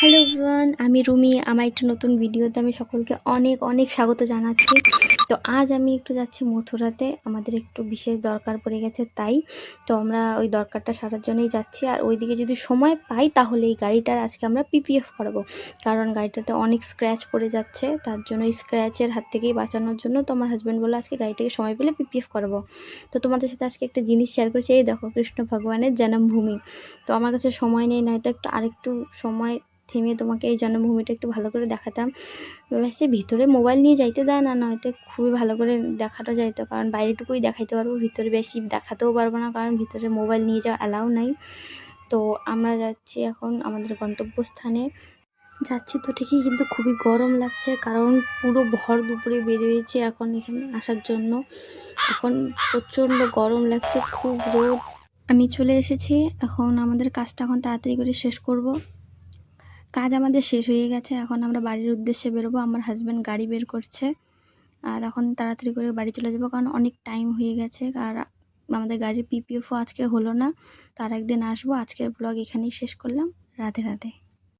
Hello everyone, আমি রুমি। আমার একটা নতুন ভিডিওতে আমি সকলকে অনেক অনেক স্বাগত জানাচ্ছি। তো আজ আমি একটু যাচ্ছি মথুরাতে, আমাদের একটু বিশেষ দরকার পড়ে গেছে তাই। তো আমরা ওই দরকারটা সারার জন্যই যাচ্ছি, আর ওইদিকে যদি সময় পাই তাহলে এই গাড়িটার আজকে আমরা পিপিএফ করাবো, কারণ গাড়িটাতে অনেক স্ক্র্যাচ পড়ে যাচ্ছে। তার জন্য এই স্ক্র্যাচের হাত থেকেই বাঁচানোর জন্য তো আমার হাজব্যান্ড বললো আজকে গাড়িটাকে সময় পেলে পিপিএফ করাবো। তো তোমাদের সাথে আজকে একটা জিনিস শেয়ার করছি, এই দেখো কৃষ্ণ ভগবানের জন্মভূমি। তো আমার কাছে সময় নেই, নয়তো একটু আরেকটু সময় থেমে তোমাকে এই জন্মভূমিটা একটু ভালো করে দেখাতাম। সে ভিতরে মোবাইল নিয়ে যাইতে দেয় না, নয়তো খুবই ভালো করে দেখাটা যাইতো, কারণ বাইরেটুকুই দেখাইতে পারবো, ভিতরে বেশি দেখাতেও পারবো না, কারণ ভিতরে মোবাইল নিয়ে যাওয়া অ্যালাউ নাই। তো আমরা যাচ্ছি এখন আমাদের গন্তব্যস্থানে যাচ্ছি তো ঠিকই, কিন্তু খুবই গরম লাগছে, কারণ পুরো ভর দুপুরে বেরিয়েছি এখন এখানে আসার জন্য। এখন প্রচণ্ড গরম লাগছে, খুব রোদ। আমি চলে এসেছি, এখন আমাদের কাজটা এখন তাড়াতাড়ি করে শেষ করব। কাজ আমাদের শেষ হয়ে গেছে, এখন আমরা বাড়ির উদ্দেশ্যে বেরোবো। আমার হাজব্যান্ড গাড়ি বের করছে, আর এখন তাড়াতাড়ি করে বাড়ি চলে যাবো, কারণ অনেক টাইম হয়ে গেছে। আর আমাদের গাড়ির পিপিএফও আজকে হলো না, তো আর একদিন আসবো। আজকের ব্লগ এখানেই শেষ করলাম। রাধে রাধে।